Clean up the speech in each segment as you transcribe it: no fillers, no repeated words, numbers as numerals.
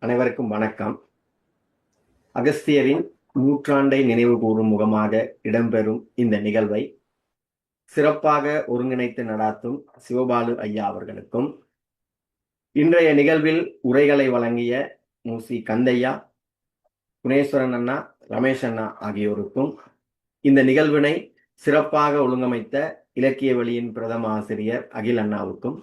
அனைவருக்கும் வணக்கம். அகஸ்தியரின் நூற்றாண்டை நினைவு கூறும் முகமாக இடம்பெறும் இந்த நிகழ்வை சிறப்பாக ஒருங்கிணைத்து நடாத்தும் சிவபாலு ஐயா அவர்களுக்கும், இன்றைய நிகழ்வில் உரைகளை வழங்கிய மூசி கந்தையா, குணேஸ்வரன் அண்ணா, ரமேஷ் அண்ணா ஆகியோருக்கும், இந்த நிகழ்வினை சிறப்பாக ஒழுங்கமைத்த இலக்கிய வழியின் பிரதம ஆசிரியர் அகில் அண்ணாவுக்கும்,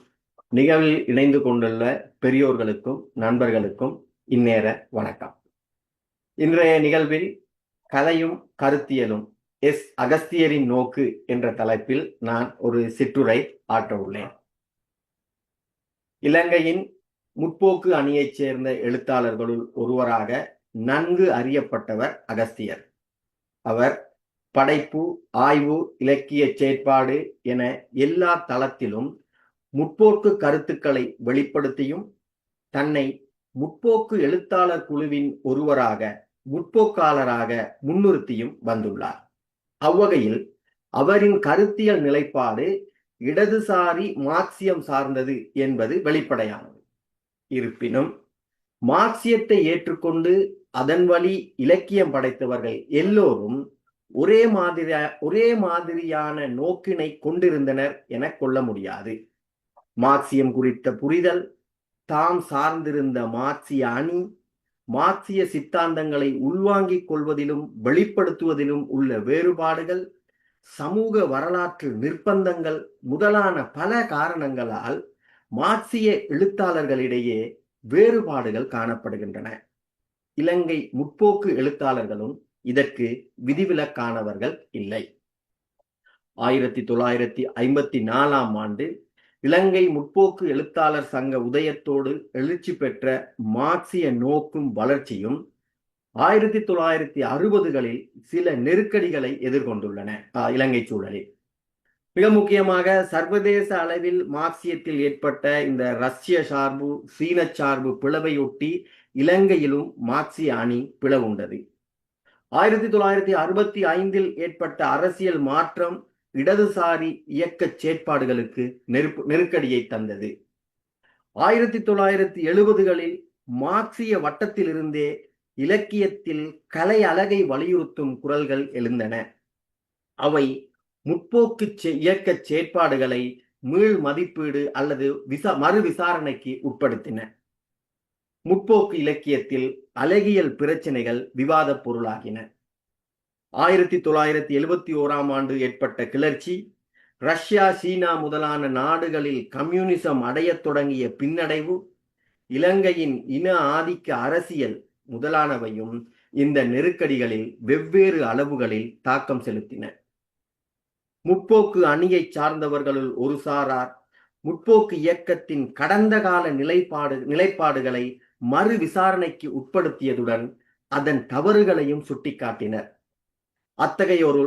நிகழ்வில் இணைந்து கொண்டுள்ள பெரியோர்களுக்கும் நண்பர்களுக்கும் இந்நேர வணக்கம். இன்றைய நிகழ்வில் கலையும் கருத்தியலும் அகஸ்தியரின் நோக்கு என்ற தலைப்பில் நான் ஒரு சிற்றுரை ஆற்ற உள்ளேன். இலங்கையின் முற்போக்கு அணியைச் சேர்ந்த எழுத்தாளர்களுள் ஒருவராக நன்கு அறியப்பட்டவர் அகஸ்தியர். அவர் படைப்பு, ஆய்வு, இலக்கிய செயற்பாடு என எல்லா தளத்திலும் முற்போக்கு கருத்துக்களை வெளிப்படுத்தியும் தன்னை முற்போக்கு எழுத்தாளர் குழுவின் ஒருவராக, முற்போக்காளராக முன்னிறுத்தியும் வந்துள்ளார். அவ்வகையில் அவரின் கருத்தியல் நிலைப்பாடு இடதுசாரி மார்க்சியம் சார்ந்தது என்பது வெளிப்படையானது. இருப்பினும் மார்க்சியத்தை ஏற்றுக்கொண்டு அதன் வழி இலக்கியம் படைத்தவர்கள் எல்லோரும் ஒரே மாதிரியான நோக்கினை கொண்டிருந்தனர் என கொள்ள முடியாது. மார்க்சியம் குறித்த புரிதல், தாம் சார்ந்திருந்த மார்க்சிய அணி, மார்க்சிய சித்தாந்தங்களை உள்வாங்கிக் கொள்வதிலும் வெளிப்படுத்துவதிலும் உள்ள வேறுபாடுகள், சமூக வரலாற்று நிர்பந்தங்கள் முதலான பல காரணங்களால் மார்க்சிய எழுத்தாளர்களிடையே வேறுபாடுகள் காணப்படுகின்றன. இலங்கை முற்போக்கு எழுத்தாளர்களும் இதற்கு விதிவிலக்கானவர்கள் இல்லை. 1954 ஆண்டு இலங்கை முற்போக்கு எழுத்தாளர் சங்க உதயத்தோடு எழுச்சி பெற்ற மார்க்சிய நோக்கும் வளர்ச்சியும் 1960களில் சில நெருக்கடிகளை எதிர்கொண்டுள்ளன. இலங்கை சூழலில் மிக முக்கியமாக சர்வதேச அளவில் மார்க்சியத்தில் ஏற்பட்ட இந்த ரஷ்ய சார்பு, சீன சார்பு பிளவையொட்டி இலங்கையிலும் மார்க்சிய அணி பிளவுண்டது. 1965 ஏற்பட்ட அரசியல் மாற்றம் இடதுசாரி இயக்க செயற்பாடுகளுக்கு நெருக்கடியை தந்தது. 1970களில் மார்க்சிய வட்டத்திலிருந்தே இலக்கியத்தில் கலை அழகை வலியுறுத்தும் குரல்கள் எழுந்தன. அவை முற்போக்கு இயக்க செயற்பாடுகளை மீள் மதிப்பீடு அல்லது மறு விசாரணைக்கு உட்படுத்தின. முற்போக்கு இலக்கியத்தில் அழகியல் பிரச்சனைகள் விவாத பொருளாகின. 1971 ஆண்டு ஏற்பட்ட கிளர்ச்சி, ரஷ்யா, சீனா முதலான நாடுகளில் கம்யூனிசம் அடையத் தொடங்கிய பின்னடைவு, இலங்கையின் இன ஆதிக்க அரசியல் முதலானவையும் இந்த நெருக்கடிகளில் வெவ்வேறு அளவுகளில் தாக்கம் செலுத்தின. முற்போக்கு அணியை சார்ந்தவர்களுள் ஒரு சாரார் முற்போக்கு இயக்கத்தின் கடந்த கால நிலைப்பாடுகளை மறு விசாரணைக்கு உட்படுத்தியதுடன் அதன் தவறுகளையும் சுட்டிக்காட்டினர். அத்தகையோரு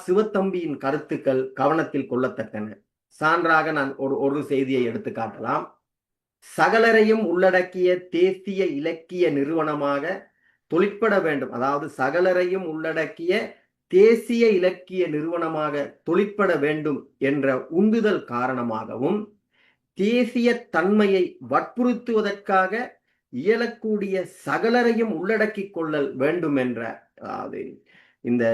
சிவத்தம்பியின் கருத்துக்கள் கவனத்தில் கொள்ளத்தக்கன. சான்றாக நான் ஒரு செய்தியை எடுத்து காட்டலாம். சகலரையும் உள்ளடக்கிய தேசிய இலக்கிய நிறுவனமாக தொழிற்பட வேண்டும், அதாவது சகலரையும் உள்ளடக்கிய தேசிய இலக்கிய நிறுவனமாக தொழிற்பட வேண்டும் என்ற உந்துதல் காரணமாகவும், தேசிய தன்மையை வற்புறுத்துவதற்காக இயலக்கூடிய சகலரையும் உள்ளடக்கிக் கொள்ளல் வேண்டும் என்ற, அதாவது இந்த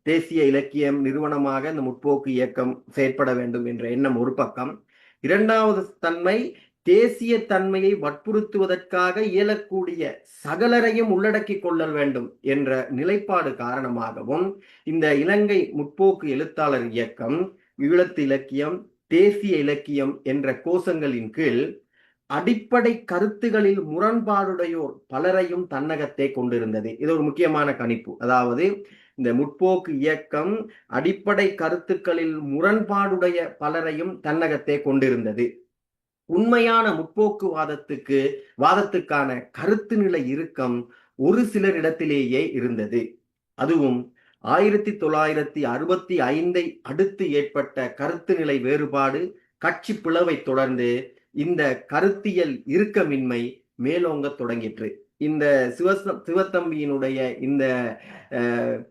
தேசிய இலக்கியம் நிறுவனமாக இந்த முற்போக்கு இயக்கம் செயற்பட வேண்டும் என்ற எண்ணம் ஒரு பக்கம். இரண்டாவது தன்மை, தேசிய தன்மையை வற்புறுத்துவதற்காக இயலக்கூடிய சகலரையும் உள்ளடக்கிக் கொள்ளல் வேண்டும் என்ற நிலைப்பாடு காரணமாகவும் இந்த இலங்கை முற்போக்கு எழுத்தாளர் இயக்கம் ஈழத்து இலக்கியம், தேசிய இலக்கியம் என்ற கோஷங்களின் கீழ் அடிப்படை கருத்துகளில் முரண்பாடுடையோர் பலரையும் தன்னகத்தை கொண்டிருந்தது. இது ஒரு முக்கியமான கணிப்பு. அதாவது இந்த முற்போக்கு இயக்கம் அடிப்படை கருத்துக்களில் முரண்பாடுடைய பலரையும் தன்னகத்தை கொண்டிருந்தது. உண்மையான முற்போக்கு வாதத்துக்கான கருத்து நிலை இறுக்கம் ஒரு சிலரிடத்திலேயே இருந்தது. அதுவும் 1965 அடுத்து ஏற்பட்ட கருத்து நிலை வேறுபாடு, கட்சி பிளவை தொடர்ந்து இந்த கருத்தியல் இறுக்கமின்மை மேலோங்க தொடங்கிற்று. இந்த சிவத்தம்பியினுடைய இந்த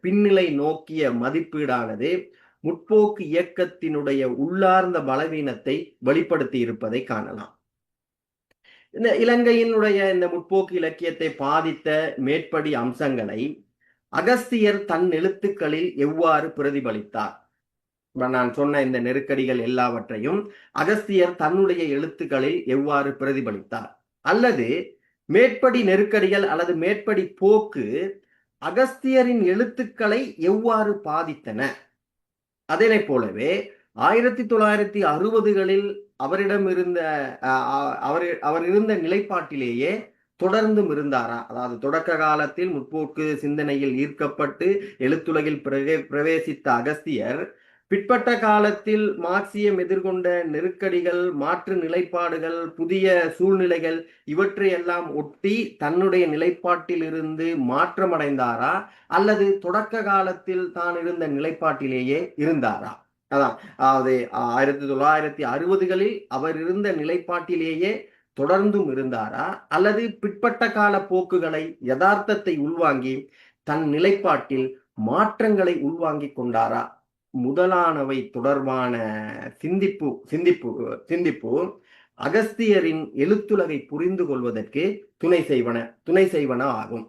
பின்னிலை நோக்கிய மதிப்பீடானது முற்போக்கு இயக்கத்தினுடைய உள்ளார்ந்த பலவீனத்தை வெளிப்படுத்தி இருப்பதை காணலாம். இந்த இலங்கையினுடைய இந்த முற்போக்கு இலக்கியத்தை பாதித்த மேற்படி அம்சங்களை அகஸ்தியர் தன் எழுத்துக்களில் எவ்வாறு பிரதிபலித்தார்? நான் சொன்ன இந்த நெருக்கடிகள் எல்லாவற்றையும் அகஸ்தியர் தன்னுடைய எழுத்துக்களில் எவ்வாறு பிரதிபலித்தார்? அல்லது மேற்படி நெருக்கடிகள் அல்லது மேற்படி போக்கு அகஸ்தியரின் எழுத்துக்களை எவ்வாறு பாதித்தன? அதனை போலவே 1960களில் அவரிடம் இருந்த அவர் இருந்த நிலைப்பாட்டிலேயே தொடர்ந்தும் இருந்தாரா? அதாவது தொடக்க காலத்தில் முற்போக்கு சிந்தனையில் ஈர்க்கப்பட்டு எழுத்துலகில் பிரவேசித்த அகஸ்தியர் பிற்பட்ட காலத்தில் மார்க்சியம் எதிர்கொண்ட நெருக்கடிகள், மாற்று நிலைப்பாடுகள், புதிய சூழ்நிலைகள் இவற்றையெல்லாம் ஒட்டி தன்னுடைய நிலைப்பாட்டில் இருந்து மாற்றமடைந்தாரா? அல்லது தொடக்க காலத்தில் தான் இருந்த நிலைப்பாட்டிலேயே இருந்தாரா? அதான், அதாவது 1960களில் அவர் இருந்த நிலைப்பாட்டிலேயே தொடர்ந்தும் இருந்தாரா? அல்லது பிற்பட்ட கால போக்குகளை, யதார்த்தத்தை உள்வாங்கி தன் நிலைப்பாட்டில் மாற்றங்களை உள்வாங்கி கொண்டாரா? முதலானவை தொடர்பான சிந்திப்பு அகஸ்தியரின் எழுத்துலகை புரிந்து கொள்வதற்கு துணை செய்வன ஆகும்.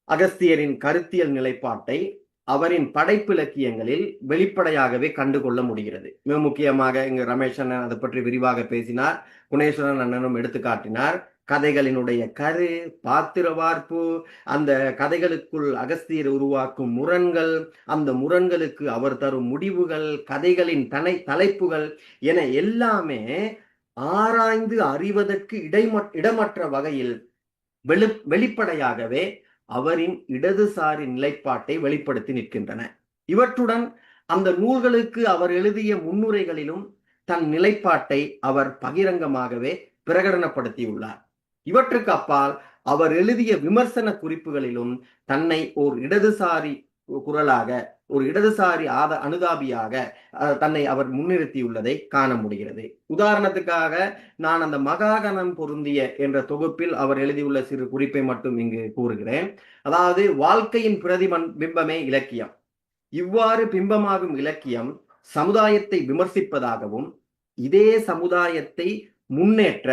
அகஸ்தியரின் கருத்தியல் நிலைப்பாட்டை அவரின் படைப்பிலக்கியங்களில் வெளிப்படையாகவே கண்டுகொள்ள முடிகிறது. மிக முக்கியமாக இங்கு ரமேஷ் அண்ணன் அதை பற்றி விரிவாக பேசினார், குணேஸ்வரன் அண்ணனும் எடுத்துக்காட்டினார். கதைகளினுடைய கரு, பாத்திர வார்ப்பு, அந்த கதைகளுக்குள் அகஸ்தியர் உருவாக்கும் முரண்கள், அந்த முரண்களுக்கு அவர் தரும் முடிவுகள், கதைகளின் தலைப்புகள் என எல்லாமே ஆராய்ந்து அறிவதற்கு இடமற்ற வகையில் வெளிப்படையாகவே அவரின் இடதுசாரி நிலைப்பாட்டை வெளிப்படுத்தி நிற்கின்றன. இவற்றுடன் அந்த நூல்களுக்கு அவர் எழுதிய முன்னுரைகளிலும் தன் நிலைப்பாட்டை அவர் பகிரங்கமாகவே பிரகடனப்படுத்தியுள்ளார். இவற்றுக்கு அப்பால் அவர் எழுதிய விமர்சன குறிப்புகளிலும் தன்னை ஒரு இடதுசாரி குரலாக, ஒரு இடதுசாரி அனுதாபியாக தன்னை அவர் முன்னிறுத்தியுள்ளதை காண முடிகிறது. உதாரணத்துக்காக நான் அந்த மகாகணம் பொருந்திய என்ற தொகுப்பில் அவர் எழுதியுள்ள சிறு குறிப்பை மட்டும் இங்கு கூறுகிறேன். அதாவது, வாழ்க்கையின் பிம்பமே இலக்கியம். இவ்வாறு பிம்பமாகும் இலக்கியம் சமுதாயத்தை விமர்சிப்பதாகவும் இதே சமுதாயத்தை முன்னேற்ற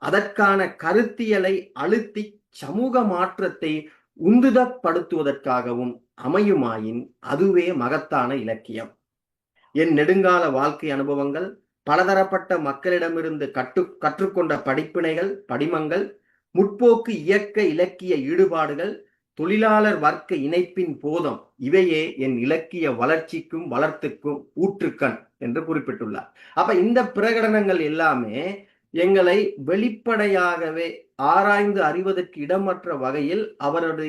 அதற்கான கருத்தியலை அழுத்தி சமூக மாற்றத்தை உந்துதப்படுத்துவதற்காகவும் அமையுமாயின் அதுவே மகத்தான இலக்கியம். என் நெடுங்கால வாழ்க்கை அனுபவங்கள், பலதரப்பட்ட மக்களிடமிருந்து கற்றுக்கொண்ட படிமங்கள், முற்போக்கு இயக்க இலக்கிய ஈடுபாடுகள், தொழிலாளர் வர்க்க இணைப்பின் போதம், இவையே என் இலக்கிய வளர்ச்சிக்கும் வளர்த்துக்கும் ஊற்றுக்கண் என்று குறிப்பிட்டுள்ளார். அப்ப இந்த பிரகடனங்கள் எல்லாமே எங்களை வெளிப்படையாகவே ஆராய்ந்து அறிவதற்கு இடமற்ற வகையில் அவரது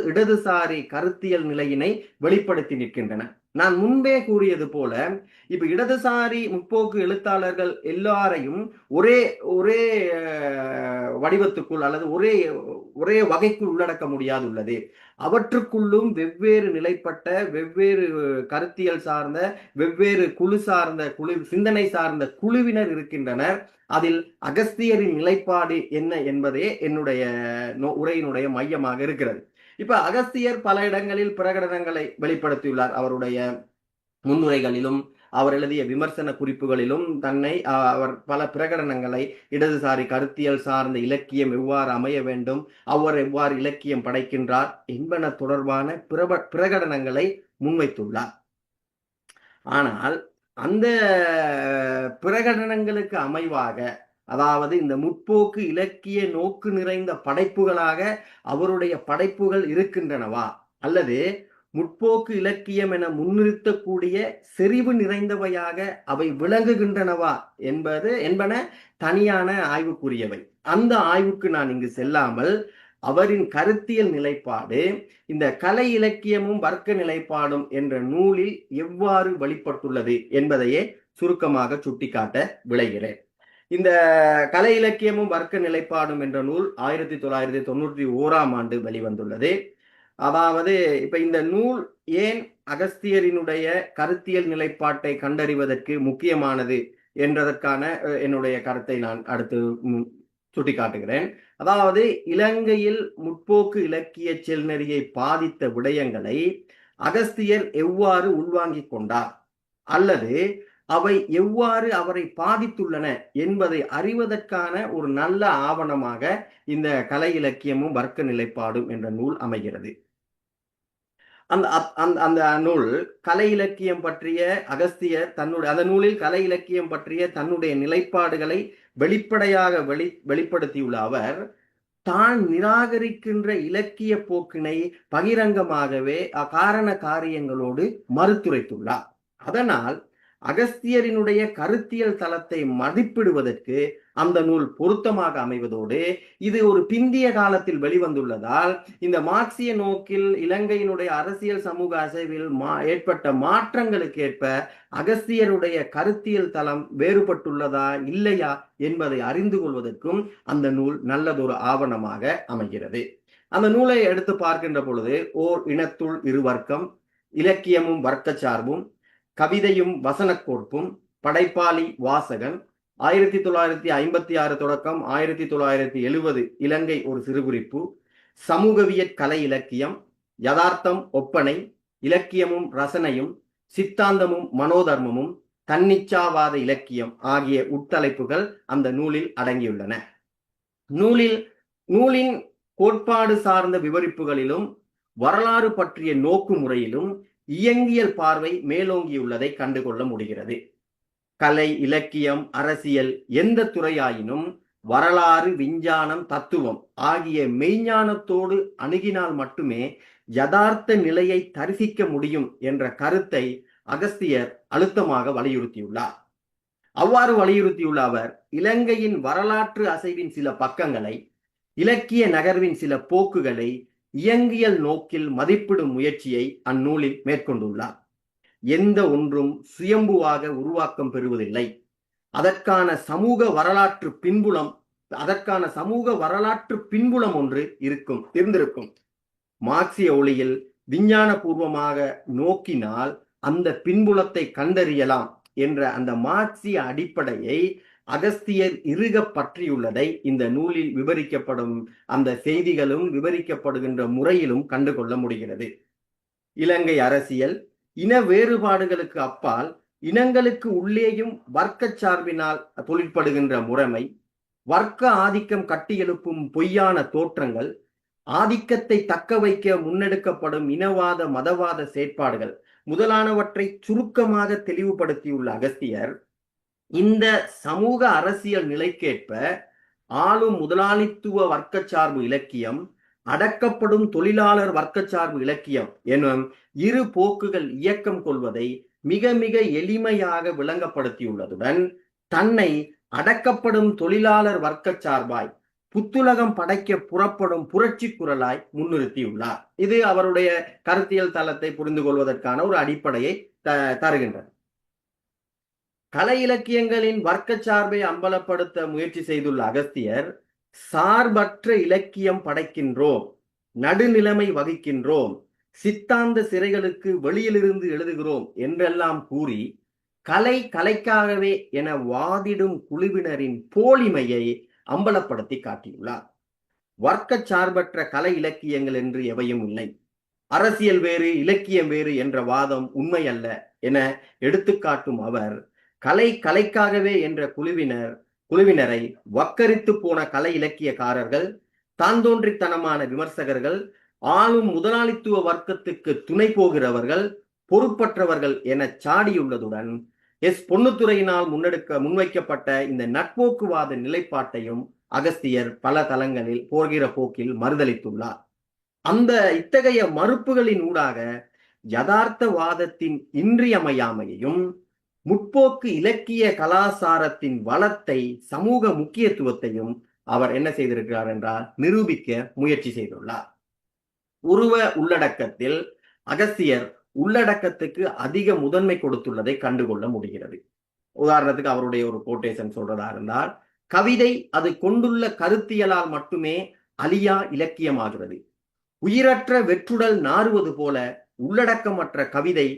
இடதுசாரி கருத்தியல் நிலையினை வெளிப்படுத்தி நிற்கின்றன. நான் முன்பே கூறியது போல, இப்ப இடதுசாரி முற்போக்கு எழுத்தாளர்கள் எல்லாரையும் ஒரே ஒரே வடிவத்துக்குள் அல்லது ஒரே வகைக்குள் உள்ளடக்க முடியாதுள்ளது. அவற்றுக்குள்ளும் வெவ்வேறு நிலைப்பட்ட, வெவ்வேறு கருத்தியல் சார்ந்த, வெவ்வேறு சிந்தனை சார்ந்த குழுவினர் இருக்கின்றனர். அதில் அகஸ்தியரின் நிலைப்பாடு என்ன என்பதே என்னுடைய உரையினுடைய மையமாக இருக்கிறது. இப்ப அகஸ்தியர் பல இடங்களில் பிரகடனங்களை வெளிப்படுத்தியுள்ளார். அவருடைய முன்னுரைகளிலும் அவர் எழுதிய விமர்சன குறிப்புகளிலும் அவர் பல பிரகடனங்களை, இடதுசாரி கருத்தியல் சார்ந்த இலக்கியம் எவ்வாறு அமைய வேண்டும், அவர் எவ்வாறு இலக்கியம் படைக்கின்றார் என்பன தொடர்பான பிரகடனங்களை முன்வைத்துள்ளார். ஆனால் அந்த பிரகடனங்களுக்கு அமைவாக, அதாவது இந்த முற்போக்கு இலக்கிய நோக்கு நிறைந்த படைப்புகளாக அவருடைய படைப்புகள் இருக்கின்றனவா, அல்லது முற்போக்கு இலக்கியம் என முன்னிறுத்தக்கூடிய செறிவு நிறைந்தவையாக அவை விளங்குகின்றனவா என்பன தனியான ஆய்வுக்குரியவை. அந்த ஆய்வுக்கு நான் இங்கு செல்லாமல் அவரின் கருத்தியல் நிலைப்பாடு இந்த கலை இலக்கியமும் வர்க்க நிலைப்பாடும் என்ற நூலில் எவ்வாறு வெளிப்பட்டுள்ளது என்பதையே சுருக்கமாக சுட்டிக்காட்ட விளைகிறேன். இந்த கலை இலக்கியமும் வர்க்க நிலைப்பாடும் என்ற நூல் 1991 வெளிவந்துள்ளது. அதாவது, இப்ப இந்த நூல் ஏன் அகஸ்தியரினுடைய கருத்தியல் நிலைப்பாட்டை கண்டறிவதற்கு முக்கியமானது என்றதற்கான என்னுடைய கருத்தை நான் அடுத்து சுட்டிக்காட்டுகிறேன். அதாவது, இலங்கையில் முற்போக்கு இலக்கிய செல்நெறியை பாதித்த விடயங்களை அகஸ்தியர் எவ்வாறு உள்வாங்கிக் கொண்டார், அல்லது அவை எவ்வாறு அவரை பாதித்துள்ளன என்பதை அறிவதற்கான ஒரு நல்ல ஆவணமாக இந்த கலை இலக்கியமும் வர்க்க நிலைப்பாடும் என்ற நூல் அமைகிறது. அந்த அந்த நூல் கலை இலக்கியம் பற்றிய அகஸ்தியர் அந்த நூலில் கலை இலக்கியம் பற்றிய தன்னுடைய நிலைப்பாடுகளை வெளிப்படையாக வெளிப்படுத்தியுள்ள அவர் தான் நிராகரிக்கின்ற இலக்கிய போக்கினை பகிரங்கமாகவே காரண காரியங்களோடு மறுத்துரைத்துள்ளார். அதனால் அகஸ்தியரினுடைய கருத்தியல் தளத்தை மதிப்பிடுவதற்கு அந்த நூல் பொருத்தமாக அமைவதோடு இது ஒரு பிந்திய காலத்தில் வெளிவந்துள்ளதால் இந்த மார்க்சிய நோக்கில் இலங்கையினுடைய அரசியல் சமூக அசைவில் ஏற்பட்ட மாற்றங்களுக்கு ஏற்ப அகஸ்தியருடைய கருத்தியல் தளம் வேறுபட்டுள்ளதா இல்லையா என்பதை அறிந்து கொள்வதற்கும் அந்த நூல் நல்லதொரு ஆவணமாக அமைகிறது. அந்த நூலை எடுத்து பார்க்கின்ற பொழுது ஓர் இனத்துள் இரு வர்க்கம், இலக்கியமும் வர்க்க சார்பும், கவிதையும் வசனக்கோர்ப்பும், படைப்பாளி வாசகன், 1956 தொடக்கம் 1970 இலங்கை ஒரு சிறுகுறிப்பு, சமூகவியற் கலை இலக்கியம், யதார்த்தம் ஒப்பனை, இலக்கியமும் ரசனையும், சித்தாந்தமும் மனோதர்மமும், தன்னிச்சாவாத இலக்கியம் ஆகிய உட்தலைப்புகள் அந்த நூலில் அடங்கியுள்ளன. நூலின் கோட்பாடு சார்ந்த விவரிப்புகளிலும் வரலாறு பற்றிய நோக்கு முறையிலும் இயங்கியல் பார்வை மேலோங்கியுள்ளதை கண்டுகொள்ள முடிகிறது. கலை, இலக்கியம், அரசியல் எந்த துறையாயினும் வரலாறு, விஞ்ஞானம், தத்துவம் ஆகிய மெய்ஞானத்தோடு அணுகினால் மட்டுமே யதார்த்த நிலையை தரிசிக்க முடியும் என்ற கருத்தை அகஸ்தியர் அழுத்தமாக வலியுறுத்தியுள்ளார். அவ்வாறு வலியுறுத்தியுள்ள அவர் இலங்கையின் வரலாற்று அசைவின் சில பக்கங்களை, இலக்கிய நகர்வின் சில போக்குகளை இயங்கியல் நோக்கில் மதிப்பிடும் முயற்சியை அந்நூலில் மேற்கொண்டுள்ளார். எந்த ஒன்றும் சுயம்புவாக உருவாக்கம் பெறுவதில்லை. அதற்கான சமூக வரலாற்று பின்புலம் ஒன்று இருந்திருக்கும். மார்க்சிய ஒளியில் விஞ்ஞான பூர்வமாக நோக்கினால் அந்த பின்புலத்தை கண்டறியலாம் என்ற அந்த மார்க்சிய அடிப்படையை அகஸ்தியர் இறுக பற்றியுள்ளதை இந்த நூலில் விவரிக்கப்படும் அந்த செய்திகளும் விவரிக்கப்படுகின்ற முறையிலும் கண்டுகொள்ள முடிகிறது. இலங்கை அரசியல் இன வேறுபாடுகளுக்கு அப்பால் இனங்களுக்கு உள்ளேயும் வர்க்க சார்பினால் தொழிற்படுகின்ற முறைமை, வர்க்க ஆதிக்கம் கட்டியெழுப்பும் பொய்யான தோற்றங்கள், ஆதிக்கத்தை தக்க வைக்க முன்னெடுக்கப்படும் இனவாத மதவாத செயற்பாடுகள் முதலானவற்றை சுருக்கமாக தெளிவுபடுத்தியுள்ள அகஸ்தியர் இந்த சமூக அரசியல் நிலைக்கேற்ப ஆளும் முதலாளித்துவ வர்க்க சார்பு இலக்கியம், அடக்கப்படும் தொழிலாளர் வர்க்க சார்பு இலக்கியம் எனும் இரு போக்குகள் இயக்கம் கொள்வதை மிக மிக எளிமையாக விளங்கப்படுத்தியுள்ளதுடன் தன்னை அடக்கப்படும் தொழிலாளர் வர்க்க சார்பாய் புத்துலகம் படைக்க புறப்படும் புரட்சி குரலாய் முன்னிறுத்தியுள்ளார். இது அவருடைய கருத்தியல் தளத்தை புரிந்து கொள்வதற்கான ஒரு அடிப்படையை தருகின்றது. கலை இலக்கியங்களின் வர்க்க சார்பை அம்பலப்படுத்த முயற்சி செய்துள்ள அகஸ்தியர் சார்பற்ற இலக்கியம் படைக்கின்றோம், நடுநிலைமை வகிக்கின்றோம், சித்தாந்த சிறைகளுக்கு வெளியிலிருந்து எழுதுகிறோம் என்றெல்லாம் கூறி கலைக்காகவே என வாதிடும் குழுவினரின் போலிமையை அம்பலப்படுத்தி காட்டியுள்ளார். வர்க்க சார்பற்ற கலை இலக்கியங்கள் என்று எவையும் இல்லை, அரசியல் வேறு இலக்கியம் வேறு என்ற வாதம் உண்மை அல்ல என எடுத்துக்காட்டும் அவர் கலைக்காகவே என்ற குழுவினரை வக்கரித்து போன கலை இலக்கியக்காரர்கள், தாந்தோன்றித்தனமான விமர்சகர்கள், ஆளும் முதலாளித்துவ வர்க்கத்துக்கு துணை போகிறவர்கள், பொறுப்பற்றவர்கள் என சாடியுள்ளதுடன் பொன்னுத்துரையினால் முன்வைக்கப்பட்ட இந்த நட்போக்குவாத நிலைப்பாட்டையும் அகஸ்தியர் பல தளங்களில் போகிற போக்கில் மறுதளித்துள்ளார். அந்த இத்தகைய மறுப்புகளின் ஊடாக யதார்த்தவாதத்தின் இன்றியமையாமையையும் முற்போக்கு இலக்கிய கலாசாரத்தின் வளத்தை, சமூக முக்கியத்துவத்தையும் அவர் என்ன செய்திருக்கிறார் என்றால் நிரூபிக்க முயற்சி செய்துள்ளார். உருவ உள்ளடக்கத்தில் அகஸ்தியர் உள்ளடக்கத்துக்கு அதிக முதன்மை கொடுத்துள்ளதை கண்டுகொள்ள முடிகிறது. உதாரணத்துக்கு அவருடைய ஒரு கோட்டேஷன் சொல்றதா இருந்தால், கவிதை அது கொண்டுள்ள கருத்தியலால் மட்டுமே அழியா இலக்கியமாகிறது. உயிரற்ற வெற்றுடல் நாறுவது போல உள்ளடக்கமற்ற கவிதை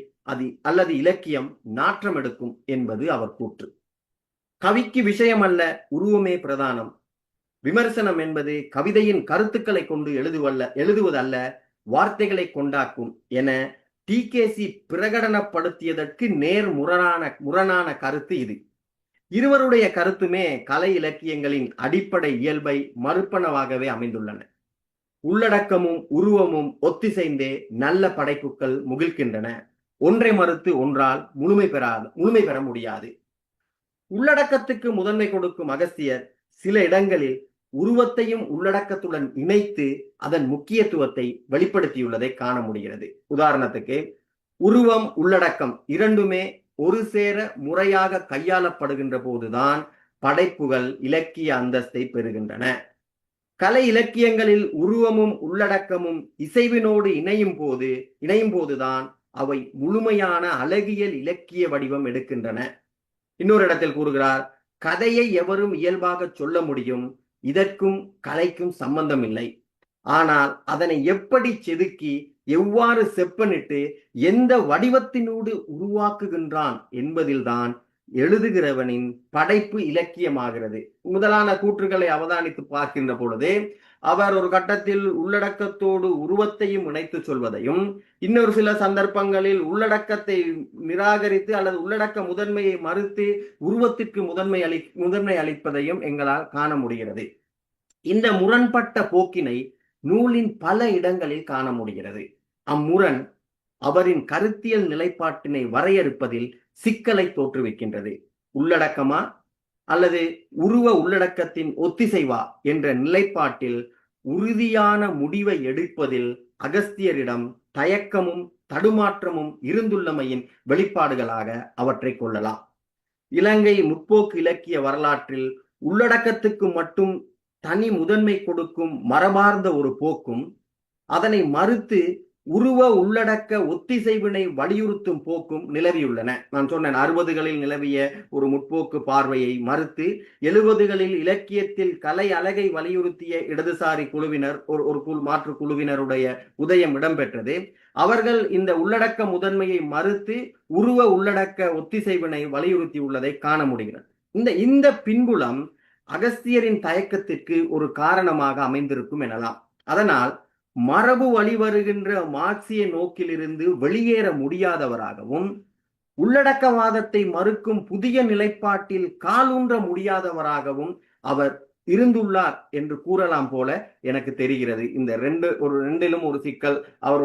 அல்லது இலக்கியம் நாற்றம் எடுக்கும் என்பது அவர் கூற்று. கவிக்கு விஷயம் அல்ல, உருவமே பிரதானம். விமர்சனம் என்பது கவிதையின் கருத்துக்களை கொண்டு எழுதுவதல்ல, வார்த்தைகளை கொண்டாக்கும் என டிகேசி பிரகடனப்படுத்தியதற்கு முரணான கருத்து இது. இருவருடைய கருத்துமே கலை இலக்கியங்களின் அடிப்படை இயல்பை மறுப்பனவாகவே அமைந்துள்ளன. உள்ளடக்கமும் உருவமும் ஒத்திசைந்தே நல்ல படைப்புகள் முகிழ்கின்றன. ஒன்றை மறுத்து ஒன்றால் முழுமை பெற முடியாது. உள்ளடக்கத்துக்கு முதன்மை கொடுக்கும் அகஸ்தியர் சில இடங்களில் உருவத்தையும் உள்ளடக்கத்துடன் இணைத்து அதன் முக்கியத்துவத்தை வெளிப்படுத்தியுள்ளதை காண முடிகிறது. உதாரணத்துக்கு, உருவம் உள்ளடக்கம் இரண்டுமே ஒரு சேர முறையாக கையாளப்படுகின்ற போதுதான் படைப்புகள் இலக்கிய அந்தஸ்தை பெறுகின்றன. கலை இலக்கியங்களில் உருவமும் உள்ளடக்கமும் இசைவினோடு இணையும் போதுதான் அவை முழுமையான அழகியல் இலக்கிய வடிவம் எடுக்கின்றன. இன்னொரு இடத்தில் கூறுகிறார், கதையை எவரும் இயல்பாக சொல்ல முடியும், இதற்கும் கலைக்கும் சம்பந்தம் இல்லை. ஆனால் அதனை எப்படி செதுக்கி எவ்வாறு செப்பனிட்டு எந்த வடிவத்தினூடு உருவாக்குகின்றான் என்பதில்தான் எழுதுகிறவனின் படைப்பு இலக்கியமாகிறது. முதலான கூற்றுகளை அவதானித்து பார்க்கின்ற பொழுது அவர் ஒரு கட்டத்தில் உள்ளடக்கத்தோடு உருவத்தையும் இணைத்து சொல்வதையும், இன்னொரு சில சந்தர்ப்பங்களில் உள்ளடக்கத்தை நிராகரித்து அல்லது உள்ளடக்க முதன்மையை மறுத்து உருவத்திற்கு முதன்மை அளிப்பதையும் எங்களால் காண முடிகிறது. இந்த முரண்பட்ட போக்கினை நூலின் பல இடங்களில் காண முடிகிறது. அம்முரண் அவரின் கருத்தியல் நிலைப்பாட்டினை வரையறுப்பதில் சிக்கலை தோற்றுவிக்கின்றது. உள்ளடக்கமா அல்லது உருவ உள்ளடக்கத்தின் ஒத்திசைவா என்ற நிலைப்பாட்டில் உறுதியான முடிவை எடுப்பதில் அகஸ்தியரிடம் தயக்கமும் தடுமாற்றமும் இருந்துள்ளமையின் வெளிப்பாடுகளாக அவற்றை கொள்ளலாம். இலங்கை முற்போக்கு இலக்கிய வரலாற்றில் உள்ளடக்கத்துக்கு மட்டும் தனி முதன்மை கொடுக்கும் மரபார்ந்த ஒரு போக்கும், அதனை மறுத்து உருவ உள்ளடக்க ஒத்திசைவினை வலியுறுத்தும் போக்கும் நிலவியுள்ளன. நான் சொன்னேன், 60களில் நிலவிய ஒரு முற்போக்கு பார்வையை மறுத்து 70களில் இலக்கியத்தில் கலை அழகை வலியுறுத்திய இடதுசாரி குழுவினர் ஒரு மாற்று குழுவினருடைய உதயம் இடம்பெற்றது. அவர்கள் இந்த உள்ளடக்க முதன்மையை மறுத்து உருவ உள்ளடக்க ஒத்திசைவினை வலியுறுத்தி உள்ளதை காண முடிகிறது. இந்த பின்புலம் அகஸ்தியரின் தயக்கத்திற்கு ஒரு காரணமாக அமைந்திருக்கும் எனலாம். அதனால் மரபு வழி வருகின்ற மார்க்சிய நோக்கிலிருந்து வெளியேற முடியாதவராகவும், உள்ளடக்கவாதத்தை மறுக்கும் புதிய நிலைப்பாட்டில் காலூன்ற முடியாதவராகவும் அவர் இருந்துள்ளார் என்று கூறலாம் போல எனக்கு தெரிகிறது. இந்த ரெண்டிலும் ஒரு சிக்கல். அவர்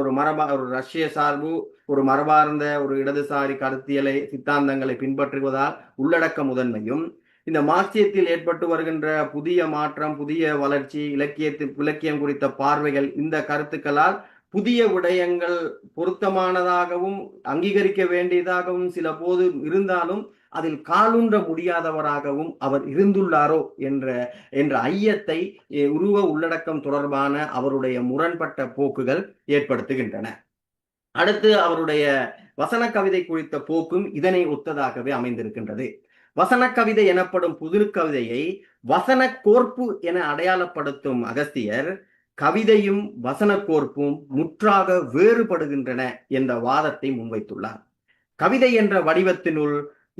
ஒரு ரஷ்ய சார்பு, ஒரு மரபார்ந்த ஒரு இடதுசாரி கருத்தியலை சித்தாந்தங்களை பின்பற்றுவதால் உள்ளடக்க முதன்மையும், இந்த மார்க்சியத்தில் ஏற்பட்டு வருகின்ற புதிய மாற்றம், புதிய வளர்ச்சி, இலக்கியம் குறித்த பார்வைகள், இந்த கருத்துக்களால் புதிய விடயங்கள் பொருத்தமானதாகவும் அங்கீகரிக்க வேண்டியதாகவும் சில போது இருந்தாலும் அதில் காலூன்ற முடியாதவராகவும் அவர் இருந்துள்ளாரோ என்ற ஐயத்தை உருவ உள்ளடக்கம் தொடர்பான அவருடைய முரண்பட்ட போக்குகள் ஏற்படுத்துகின்றன. அடுத்து அவருடைய வசன கவிதை குறித்த போக்கும் இதனை ஒத்ததாகவே அமைந்திருக்கின்றது. வசன கவிதை எனப்படும் புது கவிதையை வசன கோர்ப்பு என அடையாளப்படுத்தும் அகஸ்தியர், கவிதையும் வசன கோர்ப்பும் முற்றாக வேறுபடுகின்றன என்ற வாதத்தை முன்வைத்துள்ளார். கவிதை என்ற வடிவத்தினுள்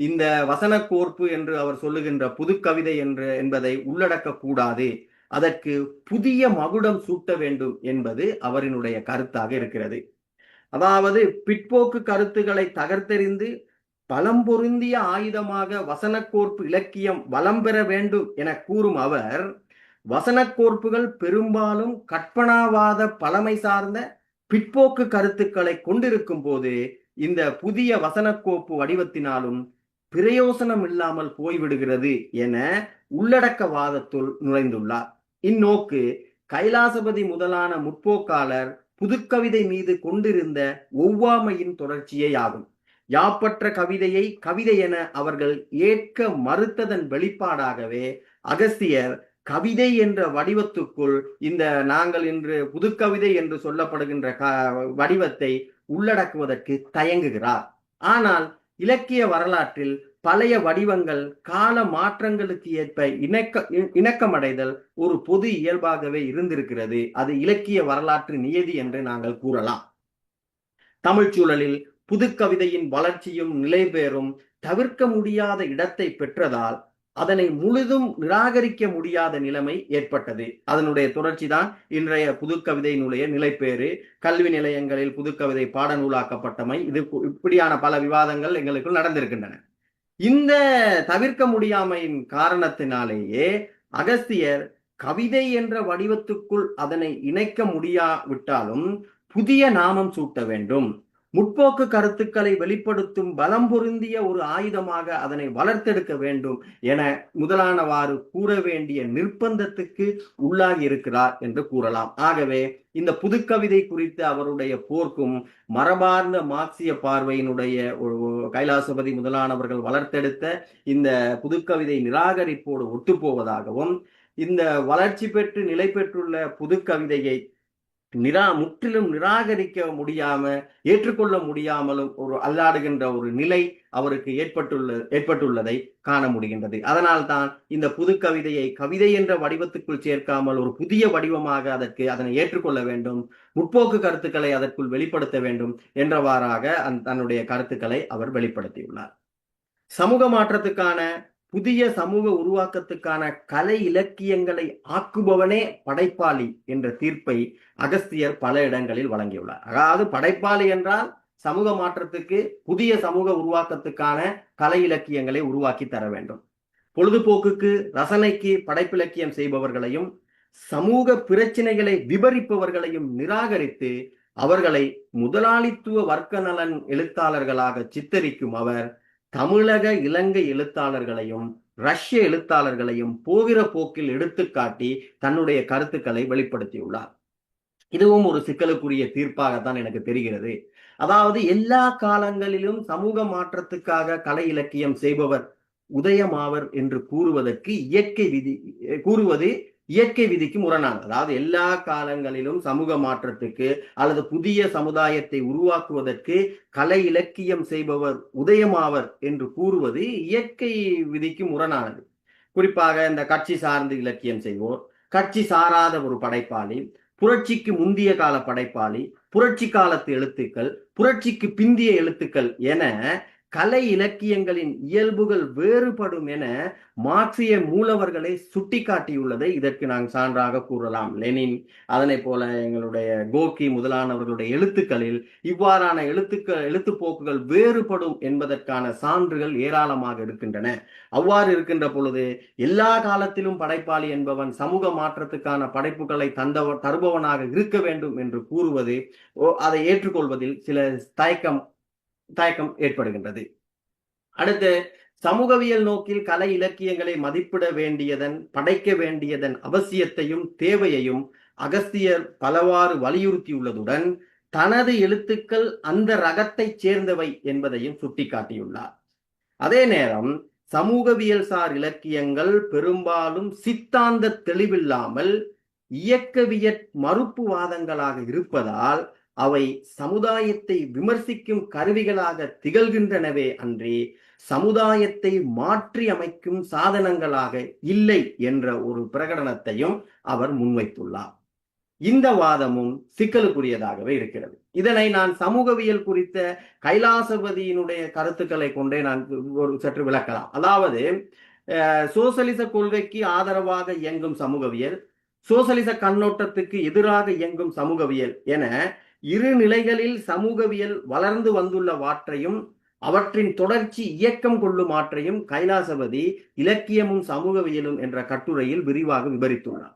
இந்த வசன கோர்ப்பு என்று அவர் சொல்லுகின்ற புது கவிதை என்பதை உள்ளடக்க கூடாது, அதற்கு புதிய மகுடம் சூட்ட வேண்டும் என்பது அவரினுடைய கருத்தாக இருக்கிறது. அதாவது பிற்போக்கு கருத்துக்களை தகர்த்தெறிந்து பலம் பொருந்திய ஆயுதமாக வசனக்கோர்ப்பு இலக்கியம் வளம் பெற வேண்டும் என கூறும் அவர், வசனக்கோர்ப்புகள் பெரும்பாலும் கற்பனாவாத பழமை சார்ந்த பிற்போக்கு கருத்துக்களை கொண்டிருக்கும் போது இந்த புதிய வசனக்கோப்பு வடிவத்தினாலும் பிரயோசனம் இல்லாமல் போய்விடுகிறது என உள்ளடக்கவாதத்துள் நுழைந்துள்ளார். இந்நோக்கு கைலாசபதி முதலான முற்போக்காளர் புதுக்கவிதை மீது கொண்டிருந்த ஒவ்வாமையின் தொடர்ச்சியே ஆகும். யாப்பற்ற கவிதையை கவிதை என அவர்கள் ஏற்க மறுத்ததன் வெளிப்பாடாகவே அகஸ்தியர் கவிதை என்ற வடிவத்துக்குள் இந்த நாங்கள் இன்று புதுக்கவிதை என்று சொல்லப்படுகின்ற வடிவத்தை உள்ளடக்குவதற்கு தயங்குகிறார். ஆனால் இலக்கிய வரலாற்றில் பழைய வடிவங்கள் கால மாற்றங்களுக்கு ஏற்ப இணக்கமடைதல் ஒரு பொது இயல்பாகவே இருந்திருக்கிறது. அது இலக்கிய வரலாற்று நியதி என்று நாங்கள் கூறலாம். தமிழ்ச்சூழலில் புதுக்கவிதையின் வளர்ச்சியும் நிலைபெறும் தவிர்க்க முடியாத இடத்தை பெற்றதால் அதனை முழுதும் நிராகரிக்க முடியாத நிலைமை ஏற்பட்டது. அதனுடைய தொடர்ச்சி தான் இன்றைய புதுக்கவிதையினுடைய நிலைப்பேறு, கல்வி நிலையங்களில் புதுக்கவிதை பாடநூலாக்கப்பட்டமை, இது இப்படியான பல விவாதங்கள் எங்களுக்குள் நடந்திருக்கின்றன. இந்த தவிர்க்க முடியாமையின் காரணத்தினாலேயே அகஸ்தியர் கவிதை என்ற வடிவத்துக்குள் அதனை இணைக்க முடியாவிட்டாலும் புதிய நாமம் சூட்ட வேண்டும், முற்போக்கு கருத்துக்களை வெளிப்படுத்தும் பலம் பொருந்திய ஒரு ஆயுதமாக அதனை வளர்த்தெடுக்க வேண்டும் என முதலானவாறு கூற வேண்டிய நிர்பந்தத்துக்கு உள்ளாகி இருக்கிறார் என்று கூறலாம். ஆகவே இந்த புதுக்கவிதை குறித்து அவருடைய போர்க்கும் மரபார்ந்த மார்க்சிய பார்வையினுடைய கைலாசபதி முதலானவர்கள் வளர்த்தெடுத்த இந்த புதுக்கவிதை நிராகரிப்போடு ஒத்துப்போவதாகவும், இந்த வளர்ச்சி பெற்று நிலை பெற்றுள்ள புதுக்கவிதையை முற்றிலும் நிராகரிக்க முடியாம, ஏற்றுக்கொள்ள முடியாமலும் ஒரு அல்லாடுகின்ற ஒரு நிலை அவருக்கு ஏற்பட்டுள்ளதை காண முடிகின்றது. அதனால் தான் இந்த புது கவிதையை கவிதை என்ற வடிவத்துக்குள் சேர்க்காமல் ஒரு புதிய வடிவமாக அதனை ஏற்றுக்கொள்ள வேண்டும், முற்போக்கு கருத்துக்களை அதற்குள் வெளிப்படுத்த வேண்டும் என்றவாறாக தன்னுடைய கருத்துக்களை அவர் வெளிப்படுத்தியுள்ளார். சமூக மாற்றத்துக்கான புதிய சமூக உருவாக்கத்துக்கான கலை இலக்கியங்களை ஆக்குபவனே படைப்பாளி என்ற தீர்ப்பை அகஸ்தியர் பல இடங்களில் வழங்கியுள்ளார். அதாவது படைப்பாளி என்றால் சமூக மாற்றத்துக்கு, புதிய சமூக உருவாக்கத்துக்கான கலை இலக்கியங்களை உருவாக்கி தர வேண்டும். பொழுதுபோக்குக்கு, ரசனைக்கு படைப்பிலக்கியம் செய்பவர்களையும் சமூக பிரச்சனைகளை விவரிப்பவர்களையும் நிராகரித்து அவர்களை முதலாளித்துவ வர்க்க நலன் எழுத்தாளர்களாக சித்தரிக்கும் அவர் தமிழக இலங்கை எழுத்தாளர்களையும் ரஷ்ய எழுத்தாளர்களையும் போகிற போக்கில் எடுத்துக்காட்டி தன்னுடைய கருத்துக்களை வெளிப்படுத்தியுள்ளார். இதுவும் ஒரு சிக்கலுக்குரிய தீர்ப்பாகத்தான் எனக்கு தெரிகிறது. அதாவது எல்லா காலங்களிலும் சமூக மாற்றத்துக்காக கலை இலக்கியம் செய்பவர் உதயமாவர் என்று கூறுவது இயற்கை விதிக்கு முரணானது. அதாவது எல்லா காலங்களிலும் சமூக மாற்றத்துக்கு அல்லது புதிய சமுதாயத்தை உருவாக்குவதற்கு கலை இலக்கியம் செய்பவர் உதயமாவர் என்று கூறுவது இயற்கை விதிக்கு முரணானது. குறிப்பாக இந்த கட்சி சார்ந்து இலக்கியம் செய்வோர், கட்சி சாராத ஒரு படைப்பாளி, புரட்சிக்கு முந்திய கால படைப்பாளி, புரட்சி காலத்து எழுத்துக்கள், புரட்சிக்கு பிந்திய எழுத்துக்கள் என கலை இலக்கியங்களின் இயல்புகள் வேறுபடும் என மார்க்சிய மூலவர்களை சுட்டிக்காட்டியுள்ளதை இதற்கு நாங்கள் சான்றாக கூறலாம். லெனின், அதனை போல எங்களுடைய கோர்கி முதலானவர்களுடைய எழுத்துக்களில் இவ்வாறான எழுத்துப்போக்குகள் வேறுபடும் என்பதற்கான சான்றுகள் ஏராளமாக இருக்கின்றன. அவ்வாறு இருக்கின்ற பொழுது எல்லா காலத்திலும் படைப்பாளி என்பவன் சமூக மாற்றத்துக்கான படைப்புகளை தருபவனாக இருக்க வேண்டும் என்று கூறுவது, அதை ஏற்றுக்கொள்வதில் சில தயக்கம் ஏற்படுகின்றது. அடுத்து, சமூகவியல் நோக்கில் கலை இலக்கியங்களை மதிப்பிட வேண்டியதன், படைக்க வேண்டியதன் அவசியத்தையும் தேவையையும் அகஸ்தியர் பலவாறு வலியுறுத்தியுள்ளதுடன் தனது எழுத்துக்கள் அந்த ரகத்தை சேர்ந்தவை என்பதையும் சுட்டிக்காட்டியுள்ளார். அதே நேரம் சமூகவியல் சார் இலக்கியங்கள் பெரும்பாலும் சித்தாந்த தெளிவில்லாமல் இயக்கவியற் மறுப்புவாதங்களாக இருப்பதால் அவை சமுதாயத்தை விமர்சிக்கும் கருவிகளாக திகழ்கின்றனவே அன்றி சமுதாயத்தை மாற்றி அமைக்கும் சாதனங்களாக இல்லை என்ற ஒரு பிரகடனத்தையும் அவர் முன்வைத்துள்ளார். இந்த வாதமும் சிக்கலுக்குரியதாகவே இருக்கிறது. இதனை நான் சமூகவியல் குறித்த கைலாசபதியினுடைய கருத்துக்களை கொண்டே நான் ஒரு சற்று விளக்கலாம். அதாவது சோசலிச கொள்கைக்கு ஆதரவாக இயங்கும் சமூகவியல், சோசலிச கண்ணோட்டத்துக்கு எதிராக இயங்கும் சமூகவியல் என இரு நிலைகளில் சமூகவியல் வளர்ந்து வந்துள்ள வாற்றையும் அவற்றின் தொடர்ச்சி இயக்கம் கொள்ளும் ஆற்றையும் கைலாசபதி இலக்கியமும் சமூகவியலும் என்ற கட்டுரையில் விரிவாக விவரித்துள்ளார்.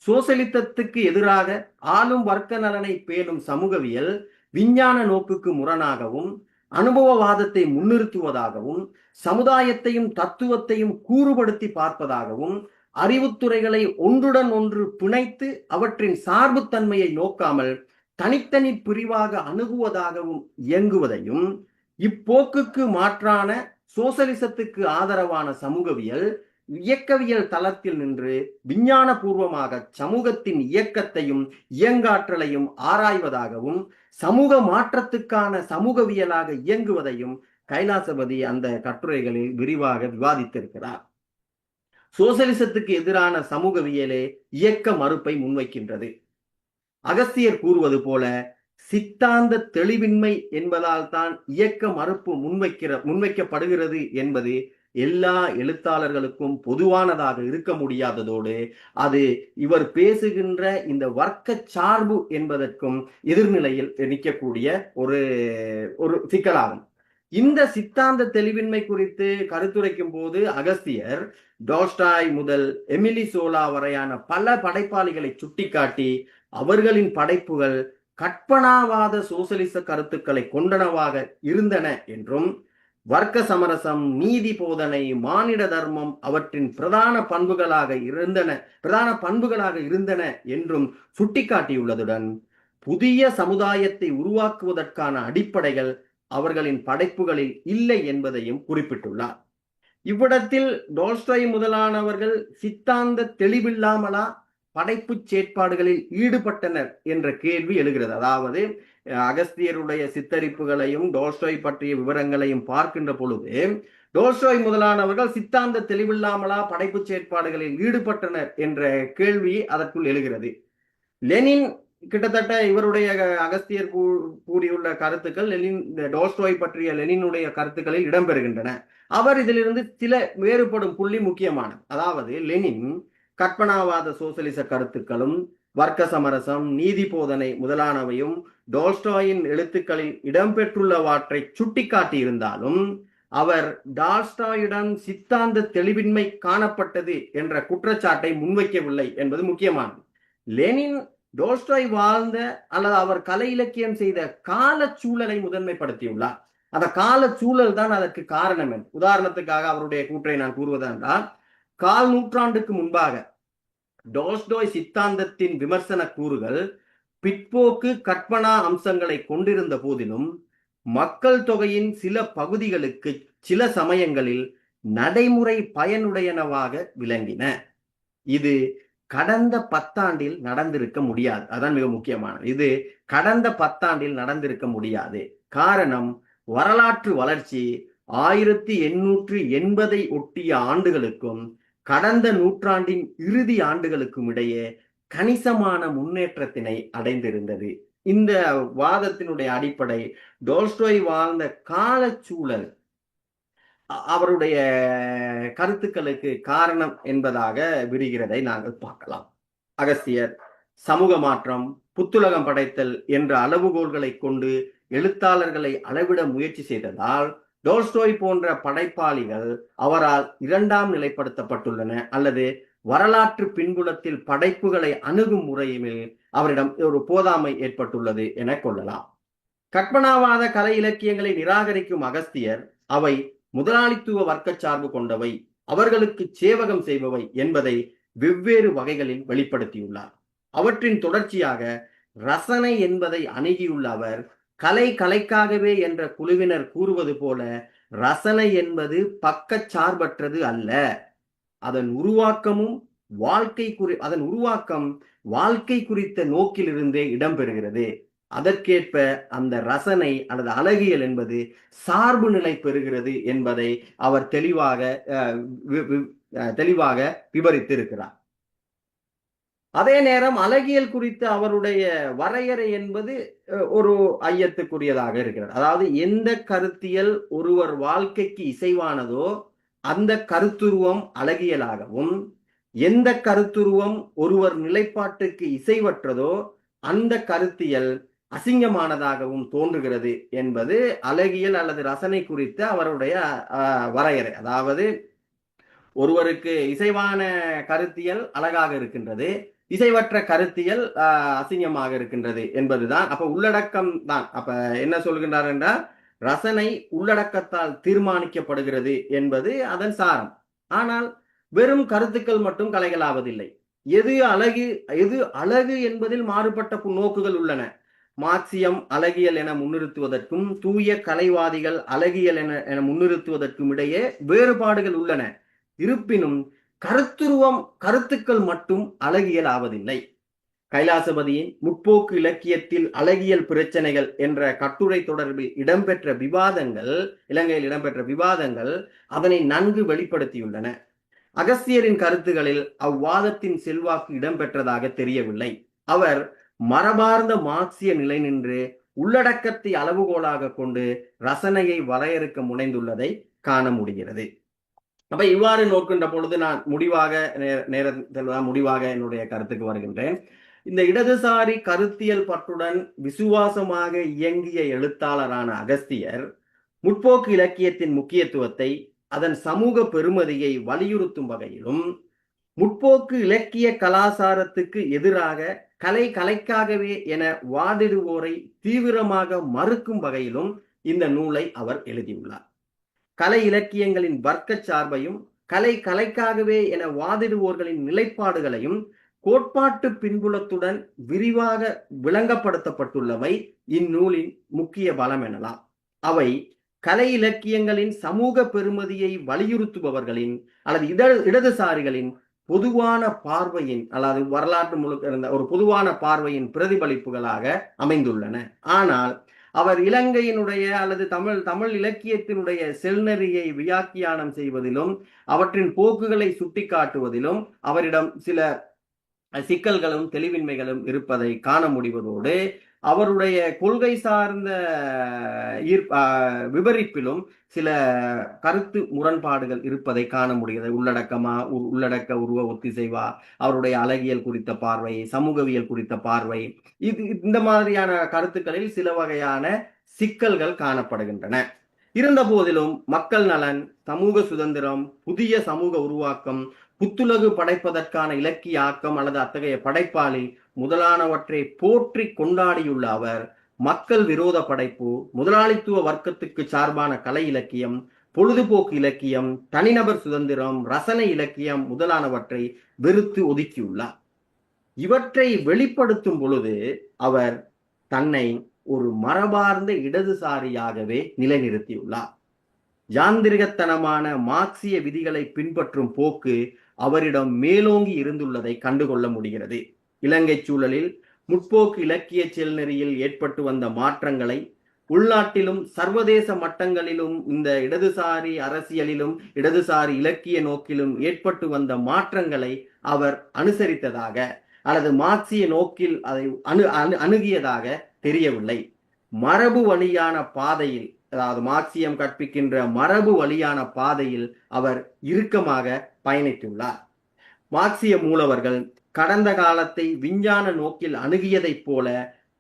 சோசலிசத்துக்கு எதிராக ஆளும் வர்க்க நலனை பேணும் சமூகவியல் விஞ்ஞான நோக்குக்கு முரணாகவும் அனுபவவாதத்தை முன்னிறுத்துவதாகவும் சமுதாயத்தையும் தத்துவத்தையும் கூறுபடுத்தி பார்ப்பதாகவும் அறிவுத்துறைகளை ஒன்றுடன் ஒன்று பிணைத்து அவற்றின் சார்புத்தன்மையை நோக்காமல் தனித்தனி பிரிவாக அணுகுவதாகவும் இயங்குவதையும், இப்போக்குக்கு மாற்றான சோசலிசத்துக்கு ஆதரவான சமூகவியல் இயக்கவியல் தளத்தில் நின்று விஞ்ஞான பூர்வமாக சமூகத்தின் இயக்கத்தையும் இயங்காற்றலையும் ஆராய்வதாகவும் சமூக மாற்றத்துக்கான சமூகவியலாக இயங்குவதையும் கைலாசபதி அந்த கட்டுரைகளில் விரிவாக விவாதித்திருக்கிறார். சோசலிசத்துக்கு எதிரான சமூகவியலே இயக்க மறுப்பை முன்வைக்கின்றது. அகஸ்தியர் கூறுவது போல சித்தாந்த தெளிவின்மை என்பதால் தான் இயக்க மறுப்பு முன்வைக்கப்படுகிறது என்பது எல்லா எழுத்தாளர்களுக்கும் பொதுவானதாக இருக்க முடியாததோடு அது இவர் பேசுகின்ற இந்த வர்க்க சார்பு என்பதற்கும் எதிர்நிலையில் நிற்கக்கூடிய ஒரு ஒரு சிக்கலாகும். இந்த சித்தாந்த தெளிவின்மை குறித்து கருத்துரைக்கும் போது அகஸ்தியர் டால்ஸ்டாய் முதல் எமிலி சோலா வரையான பல படைப்பாளிகளை சுட்டிக்காட்டி அவர்களின் படைப்புகள் கற்பனாவாத சோசலிச கருத்துக்களை கொண்டனவாக இருந்தன என்றும் வர்க்க சமரசம், நீதி போதனை, மானிட தர்மம் அவற்றின் பிரதான பண்புகளாக இருந்தன என்றும் சுட்டிக்காட்டியுள்ளதுடன் புதிய சமுதாயத்தை உருவாக்குவதற்கான அடிப்படைகள் அவர்களின் படைப்புகளில் இல்லை என்பதையும் குறிப்பிட்டுள்ளார். இவ்விடத்தில் டால்ஸ்டாய் முதலானவர்கள் சித்தாந்த தெளிவில்லாமலா படைப்பு செயற்பாடுகளில் ஈடுபட்டனர் என்ற கேள்வி எழுகிறது. அதாவது அகஸ்தியருடைய சித்தரிப்புகளையும் டால்ஸ்டாய் பற்றிய விவரங்களையும் பார்க்கின்ற பொழுது டால்ஸ்டாய் முதலானவர்கள் சித்தாந்த தெளிவில்லாமலா படைப்பு செயற்பாடுகளில் ஈடுபட்டனர் என்ற கேள்வி அதற்குள் எழுகிறது. லெனின் கிட்டத்தட்ட இவருடைய அகஸ்தியர் கூறியுள்ள கருத்துக்கள் டால்ஸ்டாய் பற்றிய லெனினுடைய கருத்துக்களில் இடம்பெறுகின்றன. அவர் இதிலிருந்து சில வேறுபடும் புள்ளி முக்கியமான, அதாவது லெனின் கற்பனாவாத சோசலிச கருத்துக்களும் வர்க்க சமரசம், நீதி போதனை முதலானவையும் டால்ஸ்டாயின் எழுத்துக்களில் இடம்பெற்றுள்ளவற்றை சுட்டிக்காட்டி இருந்தாலும் அவர் டால்ஸ்டாயுடன் சித்தாந்த தெளிவின்மை காணப்பட்டது என்ற குற்றச்சாட்டை முன்வைக்கவில்லை என்பது முக்கியமானது. லெனின் டால்ஸ்டாய் வாழ்ந்த அல்லது அவர் கலை இலக்கியம் செய்த கால சூழலை முதன்மைப்படுத்தியுள்ளார். அந்த கால சூழல் தான் அதற்கு காரணம். உதாரணத்துக்காக அவருடைய கூற்றை நான் கூறுவதென்றால், 1/4 நூற்றாண்டுக்கு முன்பாக டால்ஸ்டாய் சித்தாந்தத்தின் விமர்சன கூறுகள் பிற்போக்கு கற்பனா அம்சங்களை கொண்டிருந்த போதிலும் மக்கள் தொகையின் சில பகுதிகளுக்கு சில சமயங்களில் நடைமுறை பயனுடையனவாக விளங்கின. இது கடந்த 10 ஆண்டில் நடந்திருக்க முடியாது. அதான் மிக முக்கியமானது. இது கடந்த 10 ஆண்டில் நடந்திருக்க முடியாது. காரணம், வரலாற்று வளர்ச்சி 1880 ஒட்டிய ஆண்டுகளுக்கும் கடந்த நூற்றாண்டின் இறுதி ஆண்டுகளுக்கும் இடையே கணிசமான முன்னேற்றத்தினை அடைந்திருந்தது. இந்த வாதத்தினுடைய அடிப்படை டால்ஸ்டாய் வாழ்ந்த காலச்சூழல் அவருடைய கருத்துக்களுக்கு காரணம் என்பதாக விரிகிறதை நாங்கள் பார்க்கலாம். அகஸ்தியர் சமூக மாற்றம், புத்துலகம் படைத்தல் என்ற அளவுகோல்களை கொண்டு எழுத்தாளர்களை அளவிட முயற்சி செய்ததால் டால்ஸ்டாய் போன்ற படைப்பாளிகள் அவரால் 2ஆம் நிலைப்படுத்தப்பட்டுள்ளன அல்லது வரலாற்று பின்புலத்தில் படைப்புகளை அணுகும் முறையில் அவரிடம் ஒரு போதாமை ஏற்பட்டுள்ளது என கொள்ளலாம். கற்பனாவாத கலை இலக்கியங்களை நிராகரிக்கும் அகஸ்தியர் அவை முதலாளித்துவ வர்க்க சார்பு கொண்டவை, அவர்களுக்கு சேவகம் செய்பவை என்பதை வெவ்வேறு வகைகளில் வெளிப்படுத்தியுள்ளார். அவற்றின் தொடர்ச்சியாக ரசனை என்பதை அணுகியுள்ள அவர் கலைக்காகவே என்ற குழுவினர் கூறுவது போல ரசனை என்பது பக்கச்சார்பற்றது அல்ல. அதன் உருவாக்கம் வாழ்க்கை குறித்த நோக்கிலிருந்தே இடம்பெறுகிறது. அதற்கேற்ப அந்த ரசனை அல்லது அழகியல் என்பது சார்பு நிலை பெறுகிறது என்பதை அவர் தெளிவாக விவரித்திருக்கிறார். அதே நேரம் அழகியல் குறித்த அவருடைய வரையறை என்பது ஒரு ஐயத்துக்குரியதாக இருக்கிறது. அதாவது எந்த கருத்தியல் ஒருவர் வாழ்க்கைக்கு இசைவானதோ அந்த கருத்துருவம் அழகியலாகவும், எந்த கருத்துருவம் ஒருவர் நிலைப்பாட்டுக்கு இசைவற்றதோ அந்த கருத்தியல் அசிங்கமானதாகவும் தோன்றுகிறது என்பது அழகியல் அல்லது ரசனை குறித்த அவருடைய வரையறை. அதாவது ஒருவருக்கு இசைவான கருத்தியல் அழகாக இருக்கின்றது, இசைவற்ற கருத்தியல் அசிங்கமாக இருக்கின்றது என்பதுதான். அப்ப உள்ளடக்கம் தான். அப்ப என்ன சொல்கின்றார் என்றால், ரசனை உள்ளடக்கத்தால் தீர்மானிக்கப்படுகிறது என்பது அதன் சாரம். ஆனால் வெறும் கருத்துக்கள் மட்டும் கலைகளாவதில்லை. எது அழகு என்பதில் மாறுபட்ட நோக்குகள் உள்ளன. மார்க்சியம் அழகியல் என முன்னிறுத்துவதற்கும் தூய கலைவாதிகள் அழகியல் என முன்னிறுத்துவதற்கும் இடையே வேறுபாடுகள் உள்ளன. இருப்பினும் கருத்துக்கள் மட்டும் அழகியல் ஆவதில்லை. கைலாசபதியின் முற்போக்கு இலக்கியத்தில் அழகியல் பிரச்சனைகள் என்ற கட்டுரை தொடர்பில் இலங்கையில் இடம்பெற்ற விவாதங்கள் அதனை நன்கு வெளிப்படுத்தியுள்ளன. அகஸ்தியரின் கருத்துகளில் அவ்வாதத்தின் செல்வாக்கு இடம்பெற்றதாக தெரியவில்லை. அவர் மரபார்ந்த மார்க்சிய நிலை நின்று உள்ளடக்கத்தை அளவுகோலாக கொண்டு ரசனையை வரையறுக்க முனைந்துள்ளதை காண முடிகிறது. அப்ப இவ்வாறு நோக்கின்ற பொழுது நான் முடிவாக என்னுடைய கருத்துக்கு வருகின்றேன். இந்த இடதுசாரி கருத்தியல் பற்றுடன் விசுவாசமாக இயங்கிய எழுத்தாளரான அகஸ்தியர் முற்போக்கு இலக்கியத்தின் முக்கியத்துவத்தை, அதன் சமூக பெறுமதியை வலியுறுத்தும் வகையிலும், முற்போக்கு இலக்கிய கலாசாரத்துக்கு எதிராக கலைக்காகவே என வாதிடுவோரை தீவிரமாக மறுக்கும் வகையிலும் இந்த நூலை அவர் எழுதியுள்ளார். கலை இலக்கியங்களின் வர்க்க சார்பையும் கலைக்காகவே என வாதிடுவோர்களின் நிலைப்பாடுகளையும் கோட்பாட்டு பின்புலத்துடன் விரிவாக விளங்கப்படுத்தப்பட்டுள்ளவை இந்நூலின் முக்கிய பலம் எனலாம். அவை கலை இலக்கியங்களின் சமூக பெறுமதியை வலியுறுத்துபவர்களின் அல்லது இடதுசாரிகளின் பொதுவான பார்வையின் அல்லது வரலாற்று முழுக்க இருந்த ஒரு பொதுவான பார்வையின் பிரதிபலிப்புகளாக அமைந்துள்ளன. ஆனால் அவர் இலங்கையினுடைய அல்லது தமிழ் இலக்கியத்தினுடைய செல்நெறியை வியாக்கியானம் செய்வதிலும் அவற்றின் போக்குகளை சுட்டிக்காட்டுவதிலும் அவரிடம் சில சிக்கல்களும் தெளிவின்மைகளும் இருப்பதை காண முடிவதோடு அவருடைய கொள்கை சார்ந்த விவரிப்பிலும் சில கருத்து முரண்பாடுகள் இருப்பதை காண முடிகிறது. உள்ளடக்க உருவ ஒத்திசைவா, அவருடைய அழகியல் குறித்த பார்வை, சமூகவியல் குறித்த பார்வை, இந்த மாதிரியான கருத்துக்களில் சில வகையான சிக்கல்கள் காணப்படுகின்றன. இருந்த போதிலும் மக்கள் நலன், சமூக சுதந்திரம், புதிய சமூக உருவாக்கம், புத்துலகு படைப்பதற்கான இலக்கிய ஆக்கம் அல்லது அத்தகைய படைப்பாளி முதலானவற்றை போற்றி கொண்டாடியுள்ள அவர் மக்கள் விரோத படைப்பு, முதலாளித்துவ வர்க்கத்துக்கு சார்பான கலை இலக்கியம், பொழுதுபோக்கு இலக்கியம், தனிநபர் சுதந்திரம், ரசனை இலக்கியம் முதலானவற்றை வெறுத்து ஒதுக்கியுள்ளார். இவற்றை வெளிப்படுத்தும் பொழுது அவர் தன்னை ஒரு மரபார்ந்த இடதுசாரியாகவே நிலைநிறுத்தியுள்ளார். யாந்திரிகத்தனமான மார்க்சிய விதிகளை பின்பற்றும் போக்கு அவரிடம் மேலோங்கி இருந்துள்ளதை கண்டுகொள்ள முடிகிறது. இலங்கை சூழலில் முற்போக்கு இலக்கிய செல்நெறியில் ஏற்பட்டு வந்த மாற்றங்களை உள்நாட்டிலும் சர்வதேச மட்டங்களிலும் இந்த இடதுசாரி அரசியலிலும் இடதுசாரி இலக்கிய நோக்கிலும் ஏற்பட்டு வந்த மாற்றங்களை அவர் அனுசரித்ததாக அல்லது மார்க்சிய நோக்கில் அதை அணுகியதாக தெரியவில்லை. மரபு வழியான பாதையில், அதாவது மார்க்சியம் கற்பிக்கின்ற மரபு வழியான பாதையில் அவர் இறுக்கமாக பயணித்துள்ளார். மார்க்சிய மூலவர்கள் கடந்த காலத்தை விஞ்ஞான நோக்கில் அணுகியதைப் போல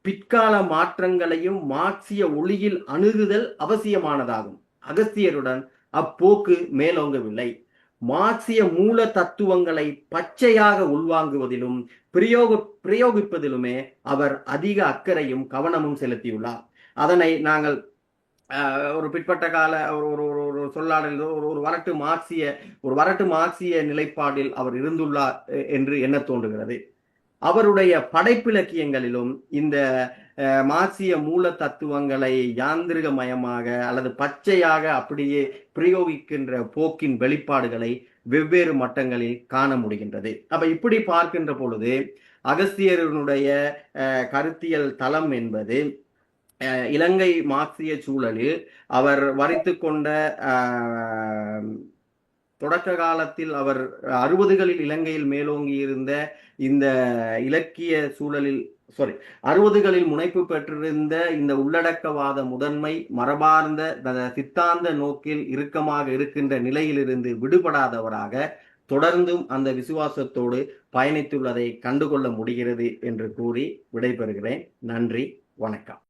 பிற்கால மாற்றங்களையும் மார்க்சிய ஒளியில் அணுகுதல் அவசியமானதாகும். அகஸ்தியருடன் அப்போக்கு மேலோங்கவில்லை. மார்க்சிய மூல தத்துவங்களை பச்சையாக உள்வாங்குவதிலும் பிரயோகிப்பதிலுமே அவர் அதிக அக்கறையும் கவனமும் செலுத்தியுள்ளார். அதனை நாங்கள் ஒரு பிற்பட்ட கால ஒரு சொல்லாடல் ஒரு வரட்டு மார்க்சிய நிலைப்பாடில் அவர் இருந்துள்ளார் என்று எண்ண தோன்றுகிறது. அவருடைய படைப்பிலக்கியங்களிலும் இந்த மார்க்சிய மூல தத்துவங்களை யாந்திரிகமயமாக அல்லது பச்சையாக அப்படியே பிரயோகிக்கின்ற போக்கின் வெளிப்பாடுகளை வெவ்வேறு மட்டங்களில் காண முடிகின்றது. அப்ப இப்படி பார்க்கின்ற பொழுது அகஸ்தியருடைய கருத்தியல் தளம் என்பது இலங்கை மார்க்சிய சூழலில் அவர் வரித்து கொண்ட தொடக்க காலத்தில் அவர் 60களில் இலங்கையில் மேலோங்கி இருந்த இந்த இலக்கிய சூழலில் 60களில் முனைப்பு பெற்றிருந்த இந்த உள்ளடக்கவாத முதன்மை மரபார்ந்த சித்தாந்த நோக்கில் இறுக்கமாக இருக்கின்ற நிலையிலிருந்து விடுபடாதவராக தொடர்ந்தும் அந்த விசுவாசத்தோடு பயணித்துள்ளதை கண்டுகொள்ள முடிகிறது என்று கூறி விடைபெறுகிறேன். நன்றி, வணக்கம்.